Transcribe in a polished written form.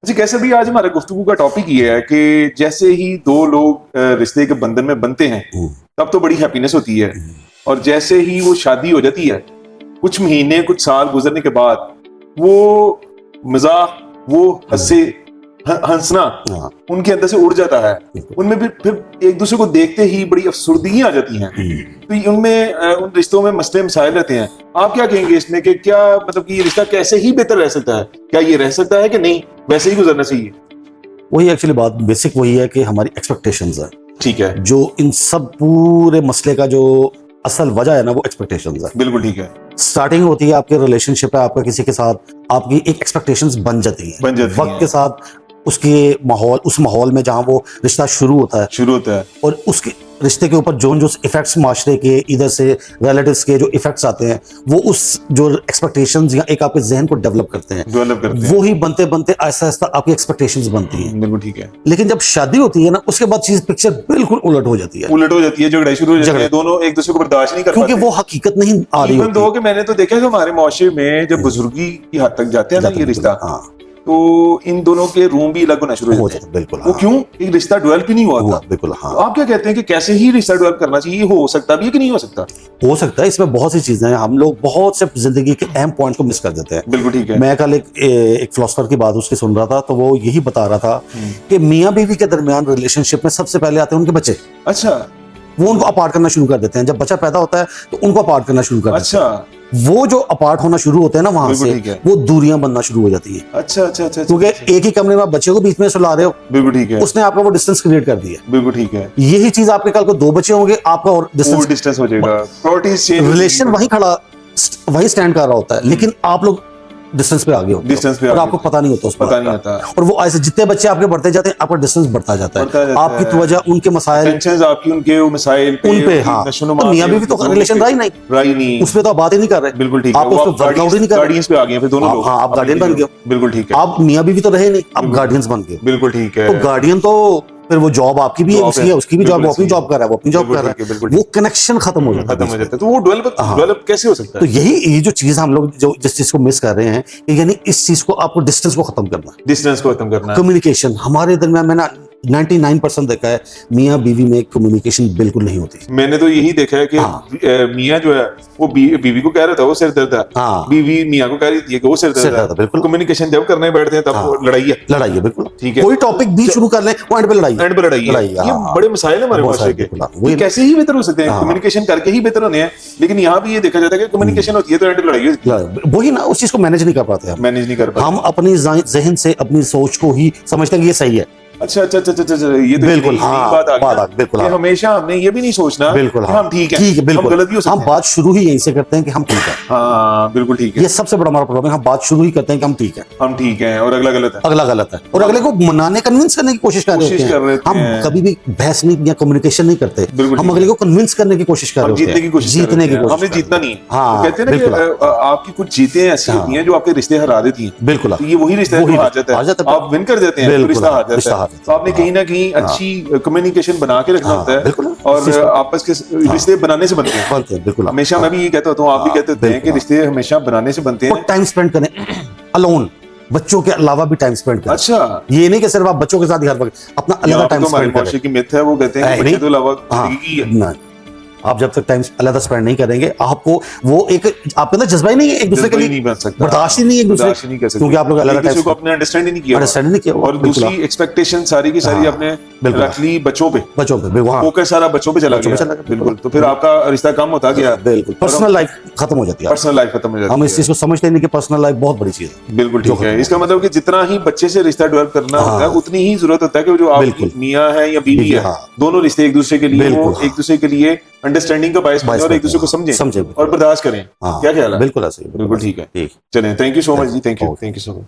जी कैसे भी आज हमारा गुफ्तगू का टॉपिक ये है कि जैसे ही दो लोग रिश्ते के बंधन में बनते हैं तब तो बड़ी हैप्पीनेस होती है, और जैसे ही वो शादी हो जाती है कुछ महीने कुछ साल गुजरने के बाद वो मजाक वो हंसना उनके अंदर से उड़ जाता है। उनमें फिर एक दूसरे को देखते ही बड़ी अफसुर्दगी आ जाती है, तो उनमें उन रिश्तों में मसले मसाइल रहते हैं। आप क्या कहेंगे इसमें कि क्या मतलब कि ये रिश्ता कैसे ही बेहतर रह सकता है? क्या ये रह सकता है कि नहीं वैसे ही गुजरना चाहिए? वही एक्चुअली बात बेसिक वही है कि हमारी एक्सपेक्टेशंस है। ठीक है, जो इन सब पूरे मसले का जो असल वजह है ना वो एक्सपेक्टेशंस है। बिल्कुल ठीक है। स्टार्टिंग होती है आपके रिलेशनशिप है, आपका किसी के साथ आपकी एक एक्सपेक्टेशंस बन जाती है वक्त के साथ, उसके माहौल उस माहौल में जहां वो रिश्ता शुरू होता है और उसके रिश्ते के ऊपर जो इफेक्ट्स माशरे के इधर से रिलेटिव्स के जो इफेक्ट्स आते हैं वो उस जो एक्सपेक्टेशंस या एक आपके जहन को डेवलप करते हैं वो ही बनते बनते आहिस्ता आहिस्ता आपकी एक्सपेक्टेशंस बनती हैं। बिल्कुल ठीक है। लेकिन जब शादी होती है ना उसके बाद चीज पिक्चर बिल्कुल उलट हो जाती है, झगड़े शुरू हो जाते हैं, दोनों एक दूसरे को बर्दाश्त नहीं कर पाते क्योंकि वो हकीकत नहीं आ रही होती। दो कि मैंने तो देखा कि हमारे माशरे में जब बुजुर्गी की हद तक जाते हैं ना ये रिश्ता, तो इन दोनों के रूम भी अलग होना शुरू हो जाते हैं। बिल्कुल वो क्यों? एक रिश्ता डेवलप ही नहीं हुआ था। बिल्कुल तो आप क्या कहते हैं कि कैसे ही रिश्ता डेवलप करना चाहिए? हो सकता भी है कि नहीं हो सकता? हो सकता है। इसमें बहुत सी चीजें हैं, हम लोग बहुत से जिंदगी के अहम पॉइंट को मिस कर देते हैं। बिल्कुल ठीक है। मैं कल एक फिलोसफर की बात उसकी सुन रहा था, तो वो यही बता रहा था कि मियाँ बीवी के दरमियान रिलेशनशिप में सबसे पहले आते हैं उनके बच्चे। अच्छा। वो उनको अपार्ट करना शुरू कर देते हैं। जब बच्चा पैदा होता है तो उनको अपार्ट करना शुरू कर देते हैं। अच्छा। वो जो अपार्ट होना शुरू होते हैं ना वहां से वो दूरियां बनना शुरू हो जाती है। अच्छा, क्योंकि एक ही कमरे में बच्चे को बीच में सुला रहे हो। बिल्कुल ठीक है। उसने आपका वो डिस्टेंस क्रिएट कर दिया। बिल्कुल ठीक है। यही चीज आपके कल को दो बच्चे होंगे, आपका और डिस्टेंस हो जाएगा, रिलेशन वही स्टैंड कर रहा होता है, लेकिन आप लोग डिस्टेंस पे आगे होते हो और आपको पता नहीं होता उस पता नहीं होता। और वो ऐसे जितने बच्चे आपके बढ़ते जाते हैं आपका डिस्टेंस बढ़ता जाता है। आपकी तवज्जो उनके मसाइल आपकी उनके मसाइल उन पे। हाँ, तो मियां बीवी तो रिलेशन रहा ही नहीं, उस पे तो आप बात ही नहीं कर रहे। बिल्कुल ठीक है। आप उस पे वर्कआउट ही नहीं कर रहे। गार्डियंस पे आ गए फिर दोनों लोग। हाँ, आप गार्डियन बन गए। बिल्कुल ठीक है। आप मियां बीवी तो रहे नहीं, आप गार्डियंस बन गए। बिल्कुल ठीक है। तो गार्डियन तो फिर वो जॉब आपकी भी है, उसकी है, उसकी भी जॉब, वो अपनी जॉब कर रहा है, वो अपनी जॉब कर रहा है, वो कनेक्शन खत्म हो जाता है। तो वो डेवलप कैसे हो सकता है? तो यही जो चीज हम लोग जो जिस चीज को मिस कर रहे हैं, यानी इस चीज को आपको डिस्टेंस को खत्म करना है। कम्युनिकेशन हमारे दरमियान मैंने 99% देखा है मियाँ बीवी में कम्युनिकेशन बिल्कुल नहीं होती। मैंने तो यही देखा है कि मियाँ जो है वो बीवी को कह रहा था वो सिर दर्द है, बीवी मियाँ को कह रही थी कि वो सिर दर्द है। बिल्कुल। कम्युनिकेशन जब करने बैठते हैं तब लड़ाई है। बिल्कुल ठीक है। कोई टॉपिक भी शुरू कर ले पॉइंट पे लड़ाई। ये बड़े मसाइल है हमारे माशरे के। कैसे ही बेहतर हो सकते हैं? कम्युनिकेशन करके ही बेहतर होने हैं, लेकिन यहाँ भी ये देखा जाता है कि कम्युनिकेशन होती है तो एंड पे लड़ाई होती है। वही ना, उस चीज को मैनेज नहीं कर पाते हम अपनी जहन से अपनी सोच को ही समझते हैं कि ये सही है। अच्छा, ये तो बिल्कुल बात आ बिल्कुल हमेशा हमने ये भी नहीं सोचना बिल्कुल हम ठीक है बिल्कुल गलत भी हो सकते हैं। हम बात शुरू ही यहीं से करते हैं कि हम ठीक है। हाँ बिल्कुल ठीक है। ये सबसे बड़ा हमारा प्रॉब्लम है, हम बात शुरू ही करते हैं कि हम ठीक है और अगला गलत है और अगले को मनाने कन्विंस करने की कोशिश कर रहे हैं। हम कभी भी बहस नहीं या कम्युनिकेशन नहीं करते, हम अगले को कन्विंस करने की कोशिश कर रहे हैं, जीतने की कोशिश हमने जीतना नहीं। कहते हैं ना कि आपकी कुछ जीतें ऐसी होती हैं जो आपके रिश्ते हरा देती हैं। बिल्कुल। ये वही रिश्ता हार जाता है, आप विन कर जाते हैं, रिश्ता हार जाता है। तो आपने कहीं कहीं अच्छी कम्युनिकेशन बना के रखना होता है और आपस के रिश्ते बनाने से बनते हैं। बिल्कुल। हमेशा मैं भी ये कहता हूँ, आप भी कहते हैं कि रिश्ते हमेशा बनाने से बनते हैं। टाइम स्पेंड करें अलोन, बच्चों के अलावा भी टाइम स्पेंड करें। अच्छा, ये नहीं कि सिर्फ आप बच्चों के साथ ही हर वक्त अपना अलग टाइम स्पेंड करें। माशरे की मिथ है, वो कहते हैं कि बच्चे तो अलावा जिंदगी है। आप जब तक टाइम अलग स्पेंड नहीं करेंगे आपको वो एक आपके अंदर जज्बा ही नहीं है एक दूसरे के लिए, नहीं बन सकता, बर्दाश्त ही नहीं है एक दूसरे, क्योंकि आप लोग अलग टाइम को अपने अंडरस्टैंड ही नहीं किया और दूसरी एक्सपेक्टेशन सारी की सारी आपने रख ली बच्चों पे फोकस सारा बच्चों पे चला गया। बिल्कुल। तो फिर आपका रिश्ता कम होता गया। बिल्कुल। पर्सनल लाइफ खत्म हो जाती है। हम इस चीज को समझते नहीं कि पर्सनल लाइफ बहुत बड़ी चीज है। बिल्कुल ठीक है। इसका मतलब कि जितना ही बच्चे से रिश्ता डेवलप करना होता है उतनी ही जरूरत होता है कि जो आप मियाँ है या बीवी है, दोनों रिश्ते एक दूसरे के लिए अंडरस्टैंडिंग का बायस और एक दूसरे को समझें और बर्दाश्त करें। क्या ख्याल है? बिल्कुल ऐसे ही। बिल्कुल ठीक है। चलें, थैंक यू सो मच जी। Thank you so much.